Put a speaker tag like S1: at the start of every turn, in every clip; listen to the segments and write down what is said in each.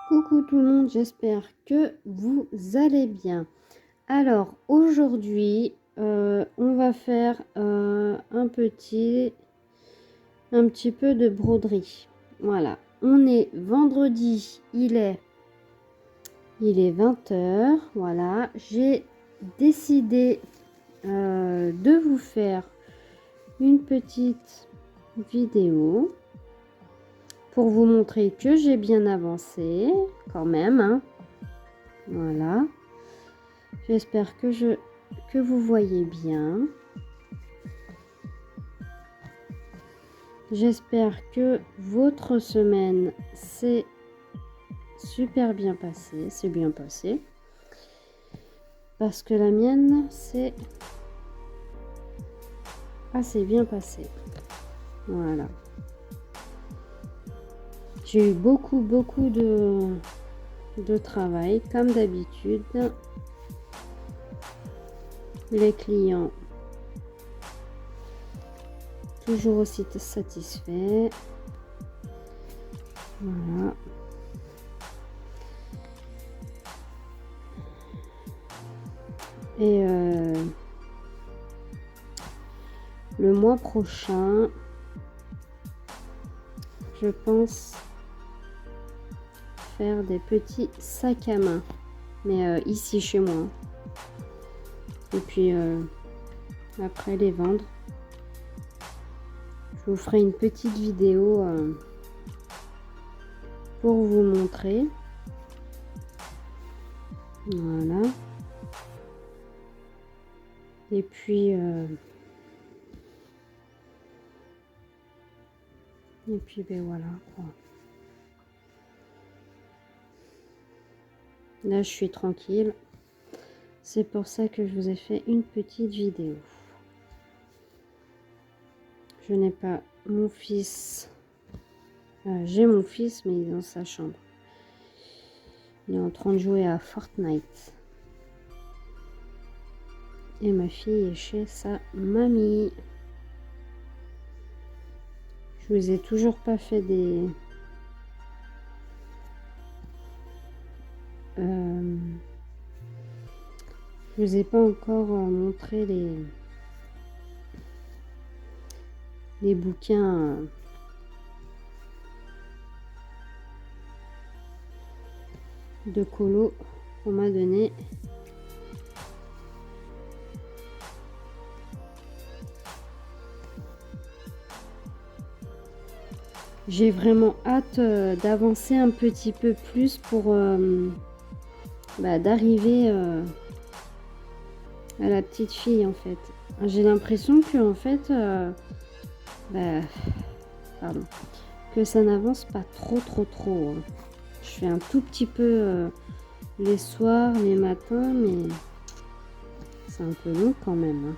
S1: Coucou tout le monde, j'espère que vous allez bien. Alors aujourd'hui, on va faire un petit peu de broderie. Voilà, on est vendredi, il est 20 h. Voilà, j'ai décidé de vous faire une petite vidéo pour vous montrer que j'ai bien avancé quand même, hein. Voilà. J'espère que vous voyez bien. J'espère que votre semaine s'est super bien passée. C'est bien passé. Parce que la mienne, c'est assez bien passé. Voilà. J'ai eu beaucoup de travail, comme d'habitude. Les clients toujours aussi satisfaits. Voilà. Et le mois prochain, je pense faire des petits sacs à main. Mais ici chez moi. Et puis après les vendre. Je vous ferai une petite vidéo pour vous montrer. Voilà. Et puis ben voilà quoi. Là je suis tranquille. C'est pour ça que je vous ai fait une petite vidéo. Je n'ai pas mon fils. J'ai mon fils mais il est dans sa chambre. Il est en train de jouer à Fortnite. Et ma fille est chez sa mamie. Je vous ai toujours pas fait des... je vous ai pas encore montré les bouquins de colo qu'on m'a donné. J'ai vraiment hâte d'avancer un petit peu plus pour d'arriver à la petite fille en fait. J'ai l'impression que en fait pardon, que ça n'avance pas trop. Hein. Je fais un tout petit peu les soirs, les matins, mais c'est un peu long quand même. Hein.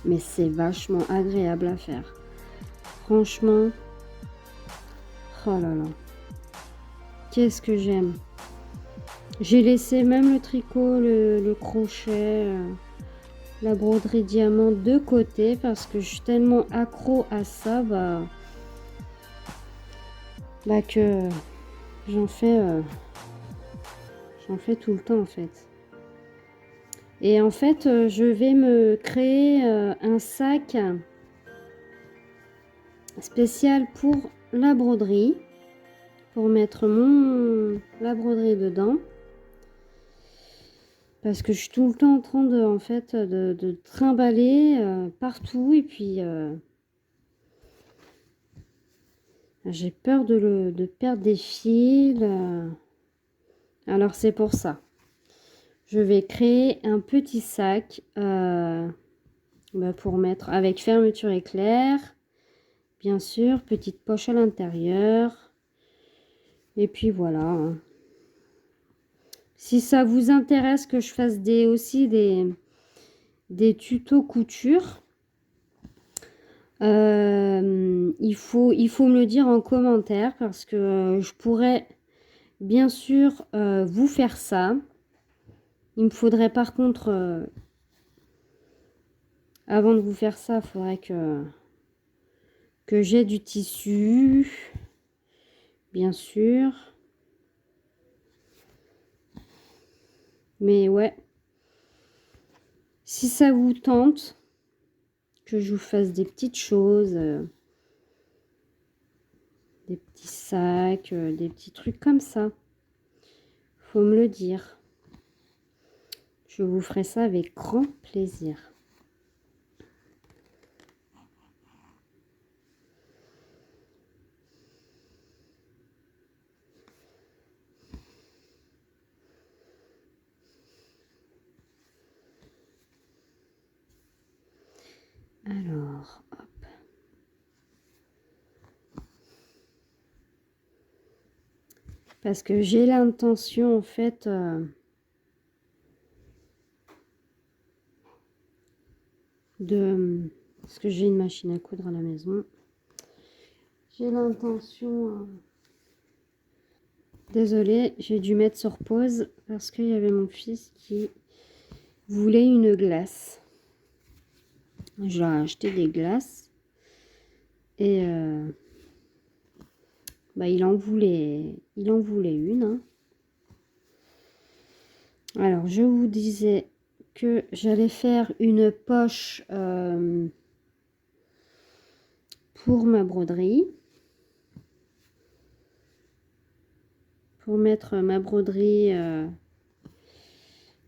S1: Mais c'est vachement agréable à faire. Franchement, oh là là, qu'est-ce que j'aime. J'ai laissé même le tricot, le crochet, la broderie diamant de côté parce que je suis tellement accro à ça que j'en fais tout le temps en fait. Et en fait, je vais me créer un sac spécial pour la broderie, pour mettre la broderie dedans. Parce que je suis tout le temps en train de trimballer partout et puis j'ai peur de perdre des fils. Alors c'est pour ça. Je vais créer un petit sac pour mettre avec fermeture éclair. Bien sûr, petite poche à l'intérieur. Et puis voilà. Hein. Si ça vous intéresse que je fasse aussi des tutos couture, il faut me le dire en commentaire parce que je pourrais bien sûr vous faire ça. Il me faudrait par contre, avant de vous faire ça, il faudrait que j'ai du tissu, bien sûr. Mais ouais, si ça vous tente, que je vous fasse des petites choses, des petits sacs, des petits trucs comme ça, faut me le dire. Je vous ferai ça avec grand plaisir. Alors, hop. Parce que j'ai l'intention, en fait, parce que j'ai une machine à coudre à la maison. J'ai l'intention... Désolée, j'ai dû mettre sur pause parce qu'il y avait mon fils qui voulait une glace. Je leur ai acheté des glaces. Et bah, il en voulait une. Hein. Alors, je vous disais que j'allais faire une poche pour ma broderie. Pour mettre ma broderie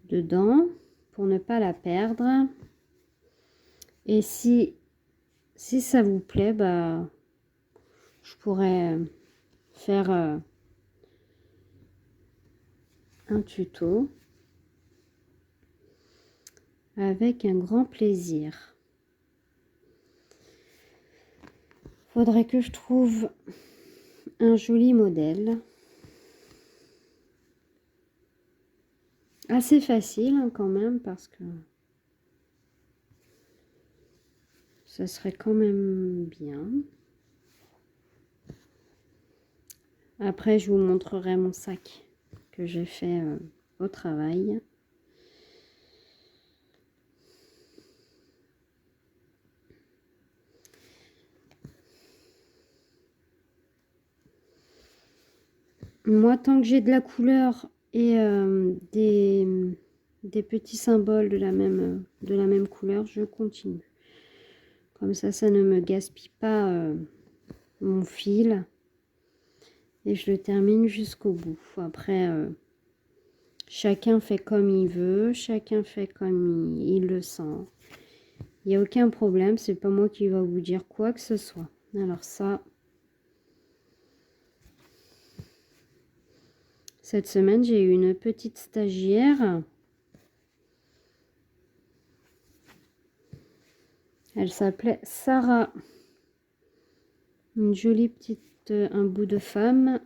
S1: dedans, pour ne pas la perdre. Et si ça vous plaît, bah, je pourrais faire un tuto avec un grand plaisir. Faudrait que je trouve un joli modèle. Assez facile hein, quand même parce que ça serait quand même bien. Après, je vous montrerai mon sac que j'ai fait au travail. Moi, tant que j'ai de la couleur et des petits symboles de la même couleur, je continue. Comme ça ne me gaspille pas mon fil. Et je le termine jusqu'au bout. Après, chacun fait comme il veut, chacun fait comme il le sent. Il n'y a aucun problème, c'est pas moi qui va vous dire quoi que ce soit. Alors ça, cette semaine, j'ai eu une petite stagiaire. Elle s'appelait Sarah. Une jolie petite, un bout de femme.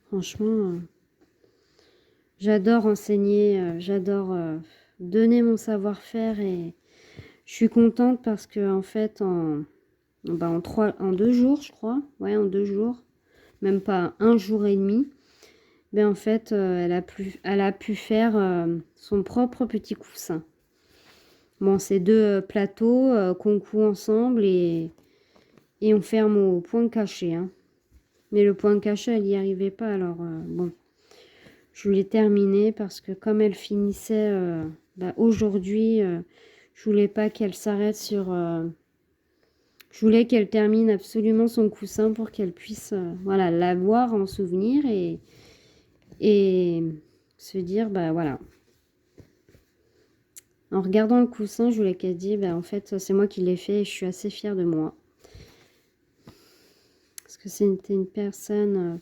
S1: Franchement, j'adore enseigner, j'adore donner mon savoir-faire et je suis contente parce que en fait, en 2 jours, je crois, ouais, en 2 jours, même pas 1 jour et demi, ben en fait, elle a pu faire son propre petit coussin. Bon, c'est 2 plateaux qu'on coud ensemble et on ferme au point caché. Hein. Mais le point caché, elle n'y arrivait pas, alors bon. Je l'ai terminé parce que comme elle finissait aujourd'hui, je voulais pas qu'elle s'arrête sur... je voulais qu'elle termine absolument son coussin pour qu'elle puisse voilà, l'avoir en souvenir et se dire, bah voilà. En regardant le coussin, je voulais qu'elle dise, bah en fait, c'est moi qui l'ai fait et je suis assez fière de moi. Parce que c'était une personne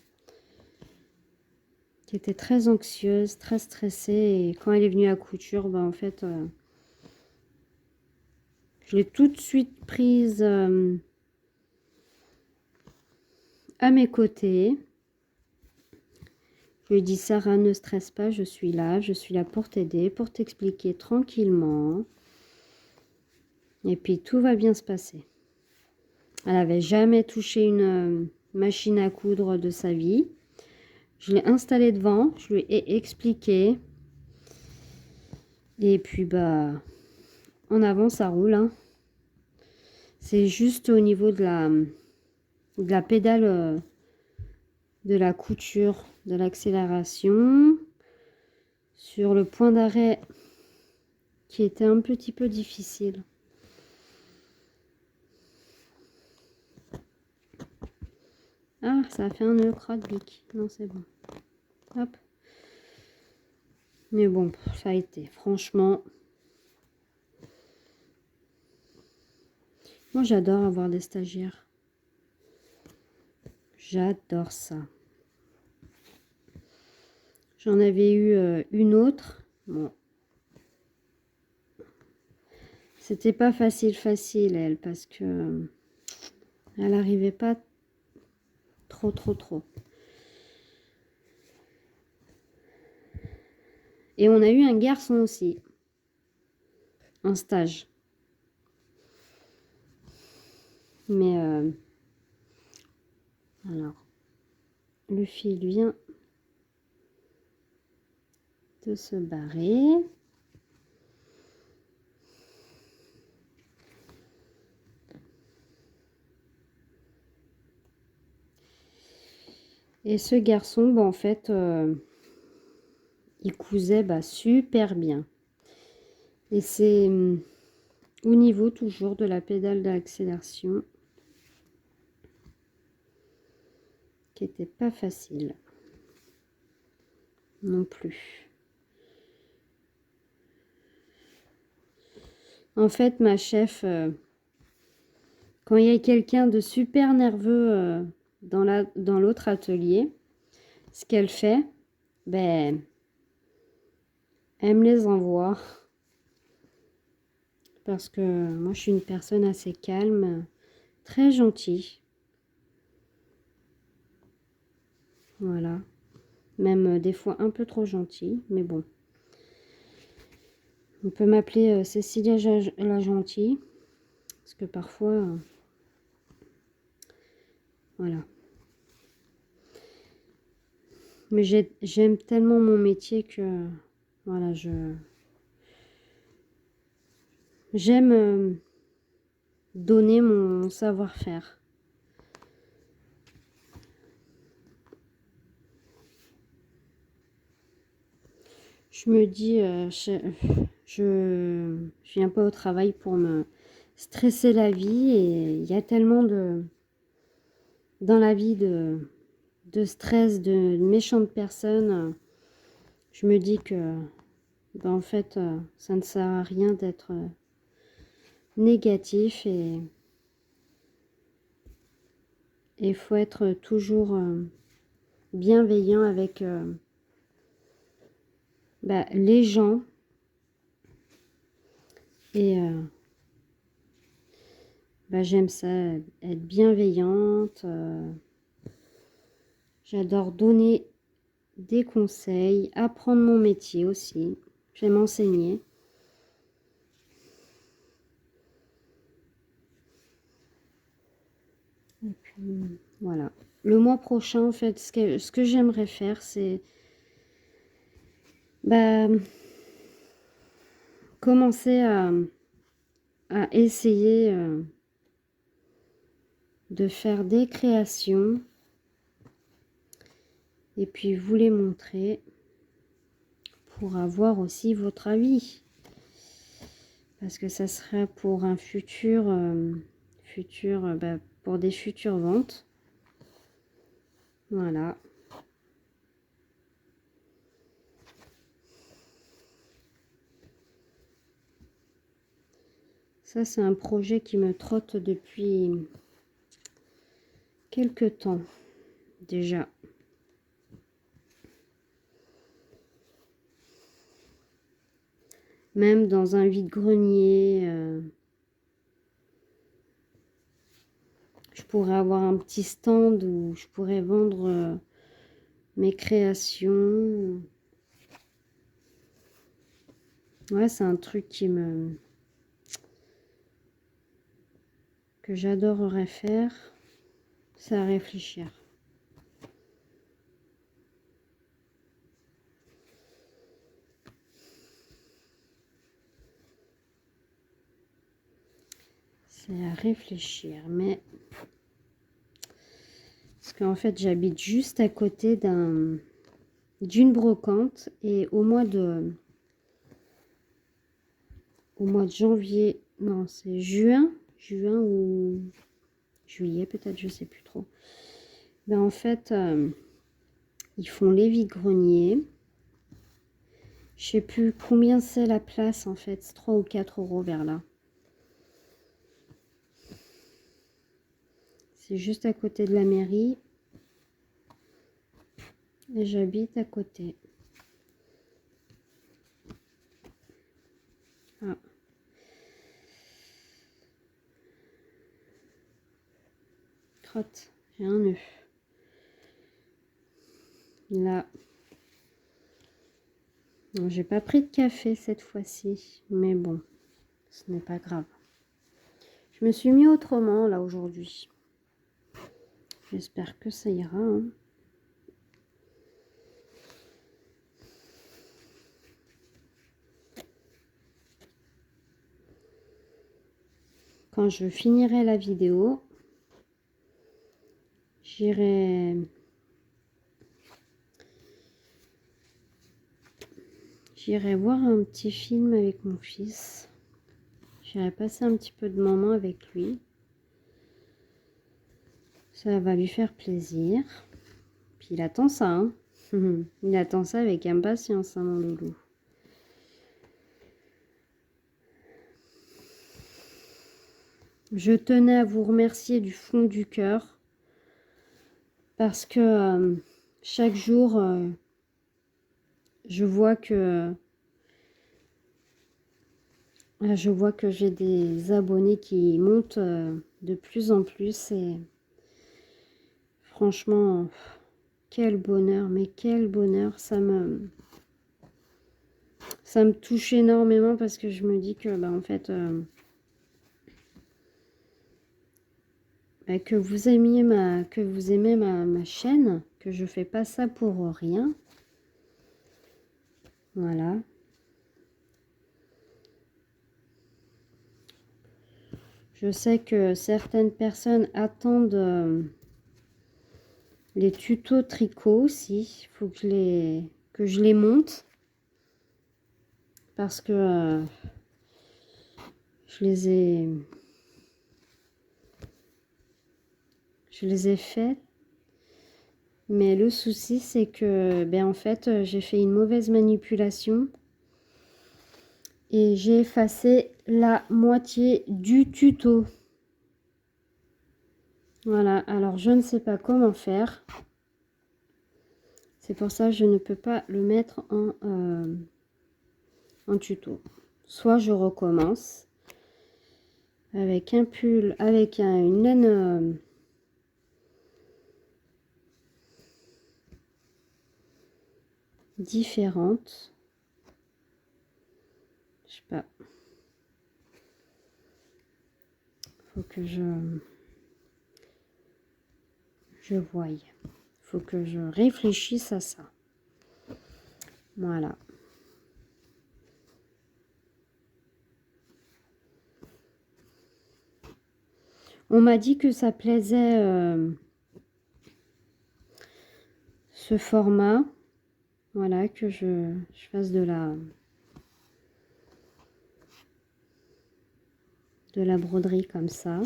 S1: qui était très anxieuse, très stressée. Et quand elle est venue à couture, bah en fait, je l'ai tout de suite prise à mes côtés. Je lui ai dit, Sarah, ne stresse pas, je suis là pour t'aider, pour t'expliquer tranquillement. Et puis tout va bien se passer. Elle n'avait jamais touché une machine à coudre de sa vie. Je l'ai installée devant, je lui ai expliqué. Et puis bah, en avant ça roule. Hein. C'est juste au niveau de la pédale de la couture de l'accélération sur le point d'arrêt qui était un petit peu difficile. Ah, ça a fait un nœud crotte-bique. Non, c'est bon. Hop. Mais bon, ça a été. Franchement, moi j'adore avoir des stagiaires. J'adore ça. J'en avais eu une autre. Bon. C'était pas facile, elle, parce que elle arrivait pas trop. Et on a eu un garçon aussi, en stage. Mais alors, le fil vient de se barrer. Et ce garçon, bah, en fait, il cousait super bien. Et c'est au niveau toujours de la pédale d'accélération qui n'était pas facile non plus. En fait, ma chef, quand il y a quelqu'un de super nerveux dans l'autre atelier, ce qu'elle fait, ben, elle me les envoie. Parce que moi, je suis une personne assez calme, très gentille. Voilà. Même des fois un peu trop gentille, mais bon. On peut m'appeler Cécilia la gentille. Parce que parfois, voilà. Mais j'aime tellement mon métier que, voilà, j'aime donner mon savoir-faire. Je me dis, je viens pas au travail pour me stresser la vie, et il y a tellement dans la vie de stress, de méchantes personnes. Je me dis que, en fait, ça ne sert à rien d'être négatif, et il faut être toujours bienveillant avec les gens, et j'aime ça, être bienveillante. J'adore donner des conseils, apprendre mon métier aussi. J'aime enseigner. Et puis, voilà. Le mois prochain, en fait, ce que j'aimerais faire, c'est commencer à essayer de faire des créations et puis vous les montrer pour avoir aussi votre avis. Parce que ça serait pour un futur, pour des futures ventes. Voilà. Ça, c'est un projet qui me trotte depuis quelque temps déjà. Même dans un vide-grenier, je pourrais avoir un petit stand où je pourrais vendre mes créations. Ouais, c'est un truc que j'adorerais faire. C'est à réfléchir. C'est à réfléchir, mais parce qu'en fait j'habite juste à côté d'un d'une brocante. Et au mois de janvier, non, c'est juin ou juillet peut-être, je sais plus trop. Ben en fait, ils font les vide-greniers. Je sais plus combien c'est la place en fait, c'est 3 ou 4 euros vers là. C'est juste à côté de la mairie. Et j'habite à côté. Ah. Crotte, j'ai un œuf. Là. J'ai pas pris de café cette fois-ci, mais bon, ce n'est pas grave. Je me suis mis autrement là aujourd'hui. J'espère que ça ira. Hein. Quand je finirai la vidéo, j'irai voir un petit film avec mon fils. J'irai passer un petit peu de moment avec lui. Ça va lui faire plaisir. Puis il attend ça, hein. Il attend ça avec impatience, hein, mon loulou. Je tenais à vous remercier du fond du cœur parce que chaque jour, je vois que j'ai des abonnés qui montent de plus en plus et franchement, quel bonheur, mais quel bonheur, ça me touche énormément parce que je me dis que en fait que vous aimez ma chaîne, que je fais pas ça pour rien. Voilà. Je sais que certaines personnes attendent les tutos tricot aussi. Il faut que je les monte. Parce que je les ai faits. Mais le souci, c'est que, en fait, j'ai fait une mauvaise manipulation. Et j'ai effacé la moitié du tuto. Voilà, alors je ne sais pas comment faire. C'est pour ça que je ne peux pas le mettre en tuto. Soit je recommence avec un pull, avec une laine différente. Je sais pas. Faut que je voie. Faut que je réfléchisse à ça. Voilà. On m'a dit que ça plaisait ce format. Voilà, que je fasse de la broderie comme ça.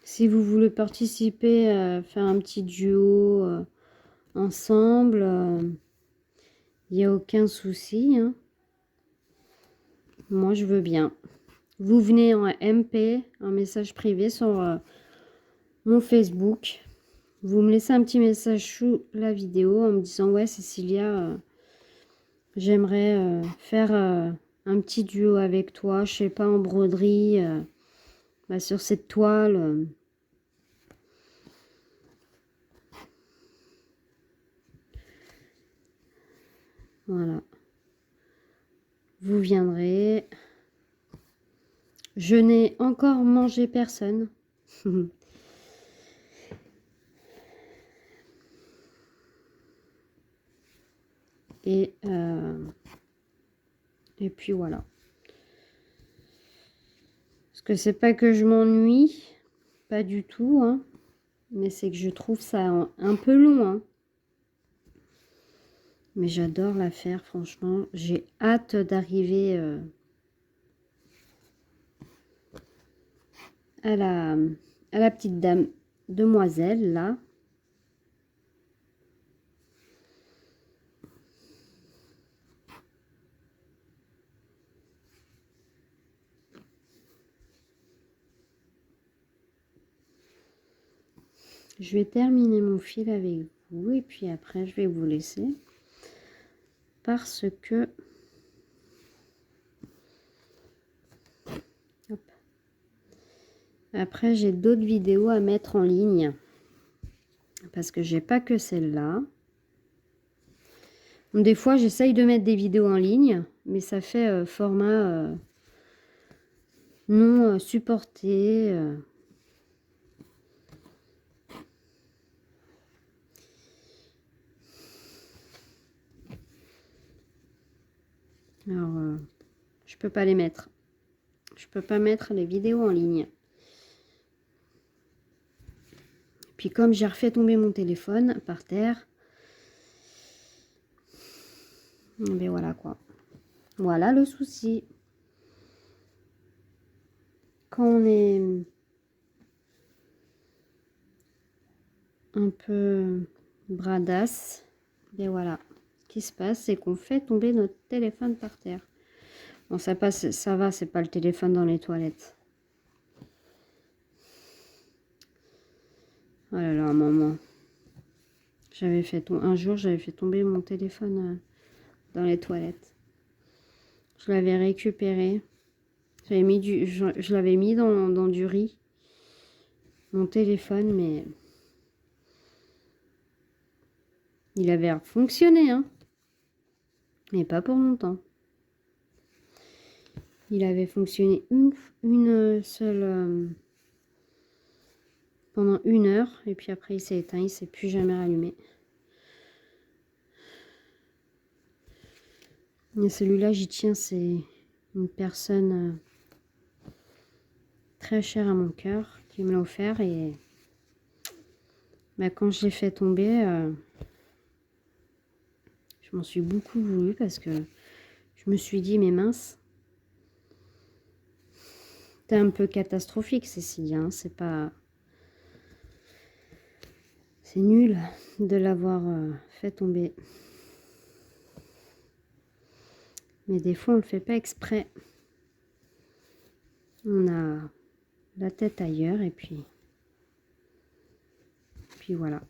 S1: Si vous voulez participer, faire un petit duo ensemble, il n'y a aucun souci. Hein. Moi, je veux bien. Vous venez en MP, en message privé sur mon Facebook. Vous me laissez un petit message sous la vidéo en me disant « Ouais, Cécilia, j'aimerais faire un petit duo avec toi, je sais pas, en broderie, sur cette toile. Voilà. Vous viendrez. Je n'ai encore mangé personne. Et puis voilà. Parce que c'est pas que je m'ennuie. Pas du tout. Hein. Mais c'est que je trouve ça un peu long, hein. Mais j'adore la faire, franchement. J'ai hâte d'arriver à la petite dame demoiselle, là. Je vais terminer mon fil avec vous et puis après je vais vous laisser parce que hop, après j'ai d'autres vidéos à mettre en ligne parce que j'ai pas que celle-là. Des fois j'essaye de mettre des vidéos en ligne mais ça fait format non supporté. Alors je peux pas les mettre. Je peux pas mettre les vidéos en ligne. Puis comme j'ai refait tomber mon téléphone par terre, ben voilà quoi. Voilà le souci. Quand on est un peu bradasse, ben voilà. Ce qui se passe, c'est qu'on fait tomber notre téléphone par terre. Bon, ça passe, ça va, c'est pas le téléphone dans les toilettes. Oh là là, maman. Un jour, j'avais fait tomber mon téléphone dans les toilettes. Je l'avais récupéré. Je l'avais mis dans du riz. Mon téléphone, mais il avait fonctionné, hein. Mais pas pour longtemps. Il avait fonctionné une seule pendant 1 heure et puis après il s'est éteint, il s'est plus jamais rallumé. Et celui-là, j'y tiens, c'est une personne très chère à mon cœur qui me l'a offert et bah, quand je l'ai fait tomber, je m'en suis beaucoup voulu parce que je me suis dit mais mince, t'es un peu catastrophique Cécilia, hein, c'est pas, c'est nul de l'avoir fait tomber. Mais des fois on le fait pas exprès. On a la tête ailleurs et puis voilà.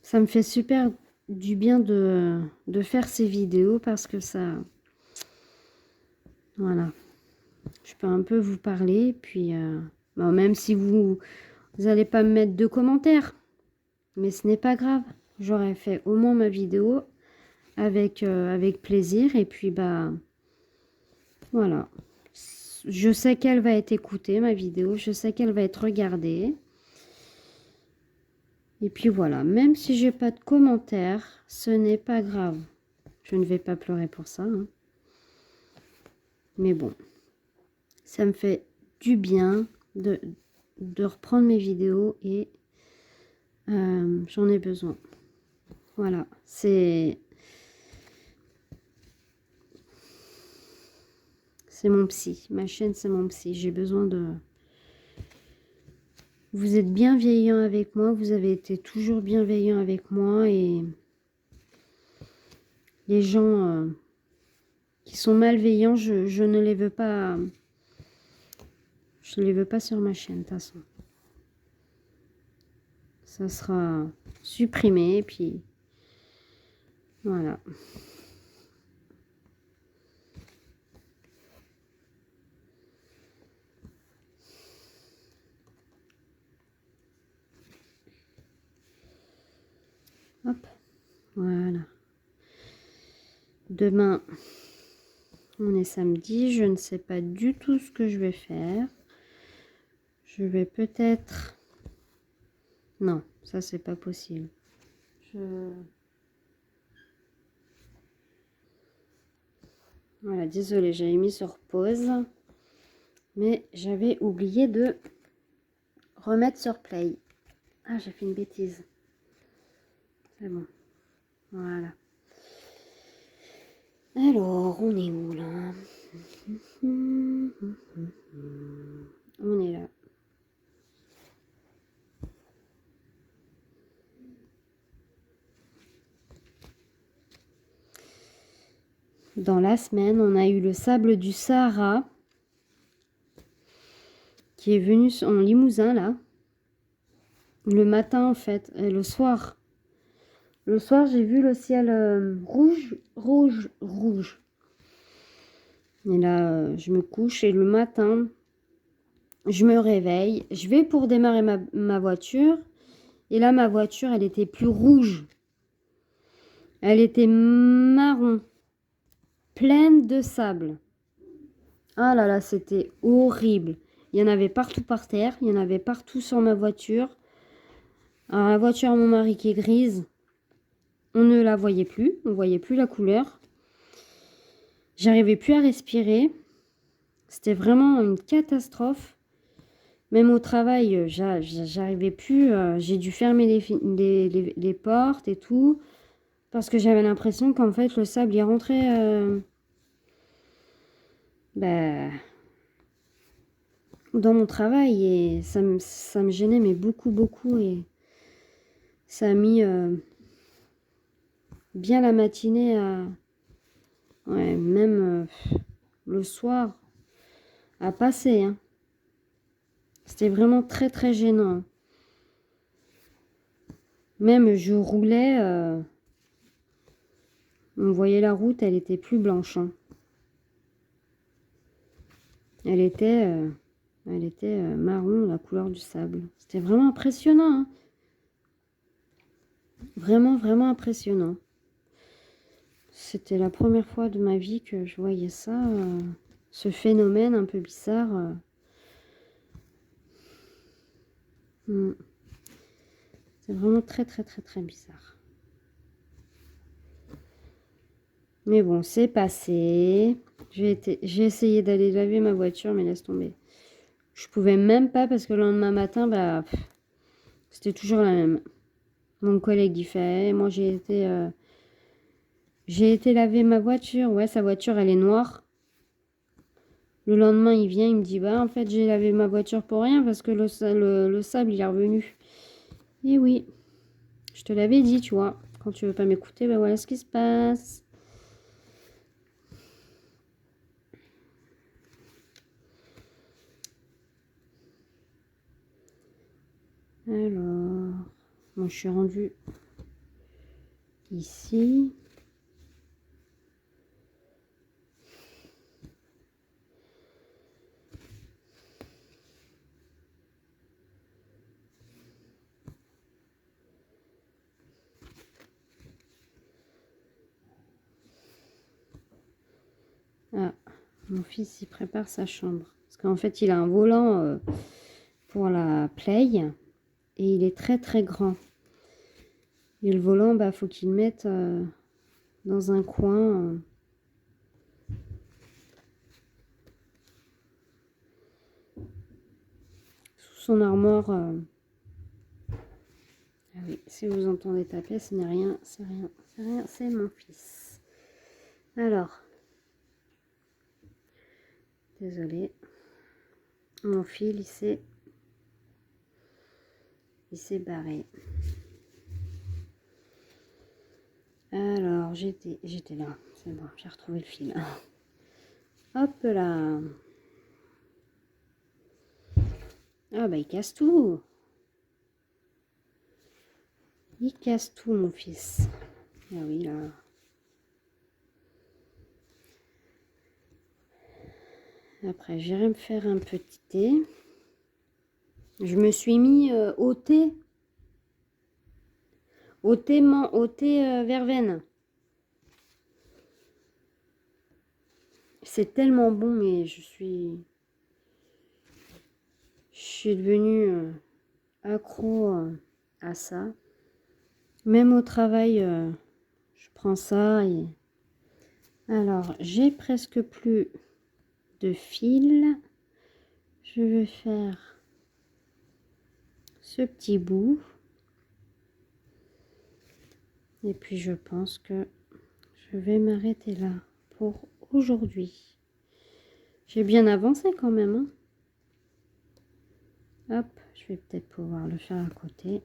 S1: Ça me fait super du bien de faire ces vidéos parce que ça, voilà, je peux un peu vous parler, puis bon, même si vous n'allez pas me mettre de commentaires, mais ce n'est pas grave, j'aurais fait au moins ma vidéo avec plaisir et puis bah voilà, je sais qu'elle va être écoutée ma vidéo, je sais qu'elle va être regardée. Et puis voilà, même si j'ai pas de commentaires, ce n'est pas grave. Je ne vais pas pleurer pour ça, hein. Mais bon, ça me fait du bien de reprendre mes vidéos et j'en ai besoin. Voilà, c'est mon psy. Ma chaîne, c'est mon psy. J'ai besoin de... Vous êtes bienveillants avec moi. Vous avez été toujours bienveillants avec moi. Et les gens qui sont malveillants, je ne les veux pas... Je ne les veux pas sur ma chaîne, de toute façon. Ça sera supprimé, et puis voilà. Hop, voilà. Demain, on est samedi. Je ne sais pas du tout ce que je vais faire. Je vais peut-être... Non, ça c'est pas possible. Voilà, désolée, j'avais mis sur pause. Mais j'avais oublié de remettre sur play. Ah, j'ai fait une bêtise. C'est bon. Voilà. Alors, on est où là? On est là. Dans la semaine, on a eu le sable du Sahara qui est venu en Limousin là. Le matin en fait, et le soir. Le soir, j'ai vu le ciel rouge, rouge, rouge. Et là, je me couche et le matin, je me réveille. Je vais pour démarrer ma voiture. Et là, ma voiture, elle était plus rouge. Elle était marron. Pleine de sable. Ah là là, c'était horrible. Il y en avait partout par terre. Il y en avait partout sur ma voiture. Alors, la voiture à mon mari qui est grise, on ne la voyait plus. On ne voyait plus la couleur. J'arrivais plus à respirer. C'était vraiment une catastrophe. Même au travail, j'arrivais plus. J'ai dû fermer les portes et tout. Parce que j'avais l'impression qu'en fait, le sable, il rentrait dans mon travail. Et ça me gênait, mais beaucoup, beaucoup. Et ça a mis bien la matinée à... Ouais, même le soir, à passer. Hein. C'était vraiment très, très gênant. Même je roulais... on voyait la route, elle était plus blanche. Hein. Elle était marron, la couleur du sable. C'était vraiment impressionnant. Hein. Vraiment, vraiment impressionnant. C'était la première fois de ma vie que je voyais ça. Ce phénomène un peu bizarre. C'est vraiment très, très, très, très bizarre. Mais bon, c'est passé. J'ai essayé d'aller laver ma voiture, mais laisse tomber. Je pouvais même pas parce que le lendemain matin, c'était toujours la même. Mon collègue il fait, moi j'ai été laver ma voiture. Ouais, sa voiture elle est noire. Le lendemain il vient, il me dit en fait j'ai lavé ma voiture pour rien parce que le sable il est revenu. Et oui, je te l'avais dit, tu vois. Quand tu veux pas m'écouter, voilà ce qui se passe. Alors, moi je suis rendue ici. Ah, mon fils il prépare sa chambre. Parce qu'en fait il a un volant pour la play. Et il est très très grand. Et le volant, faut qu'il le mette dans un coin. Sous son armoire. Ah oui, si vous entendez taper, ce n'est rien, c'est rien, c'est rien, c'est mon fils. Alors. Désolée. Mon fil, il s'est barré. Alors, j'étais là. C'est bon, j'ai retrouvé le fil. Hop là. Ah il casse tout. Il casse tout, mon fils. Ah oui, là. Après, j'irai me faire un petit thé. Je me suis mis au thé. Au thé verveine. C'est tellement bon, mais je suis devenue accro à ça. Même au travail, je prends ça. Alors, j'ai presque plus de fil. je vais faire ce petit bout. Et puis je pense que je vais m'arrêter là pour aujourd'hui. J'ai bien avancé quand même, hein. Hop, je vais peut-être pouvoir le faire à côté.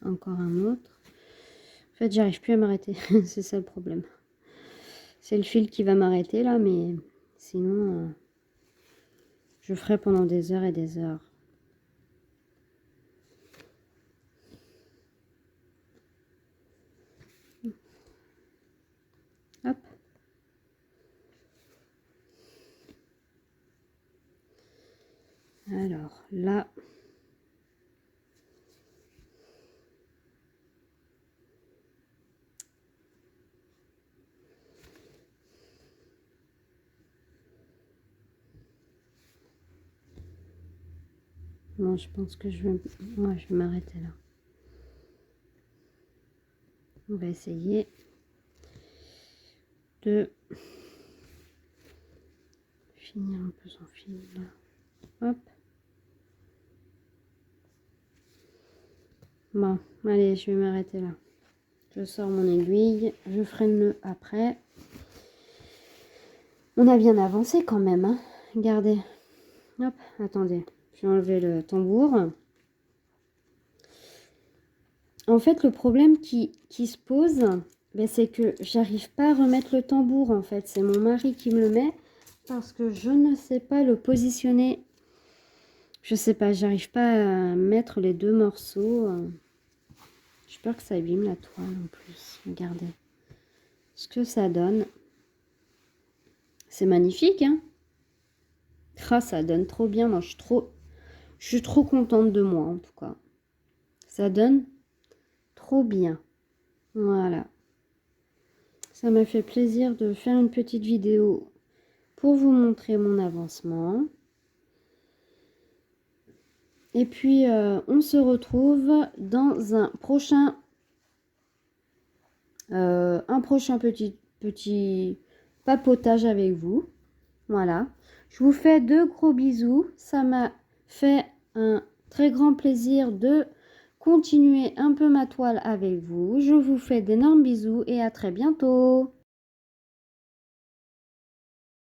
S1: Encore un autre. En fait, j'arrive plus à m'arrêter. C'est ça le problème. C'est le fil qui va m'arrêter là, mais sinon, je ferai pendant des heures et des heures. Hop. Alors là, non, je pense que je vais m'arrêter là. On va essayer de finir un peu son fil là. Hop. Bon, allez, je vais m'arrêter là. Je sors mon aiguille, je ferai le nœud après. On a bien avancé quand même, hein. Regardez. Hop, attendez. Je vais enlever le tambour. En fait, le problème qui se pose, ben, c'est que j'arrive pas à remettre le tambour, en fait. C'est mon mari qui me le met parce que je ne sais pas le positionner. Je sais pas, j'arrive pas à mettre les deux morceaux. J'ai peur que ça abîme la toile en plus. Regardez ce que ça donne. C'est magnifique, hein? Ah, ça donne trop bien. Moi, je suis trop contente de moi, en tout cas. Ça donne trop bien. Voilà. Ça m'a fait plaisir de faire une petite vidéo pour vous montrer mon avancement. Et puis, on se retrouve dans un prochain petit papotage avec vous. Voilà. Je vous fais de gros bisous. Ça m'a fait un très grand plaisir de continuer un peu ma toile avec vous. Je vous fais d'énormes bisous et à très bientôt.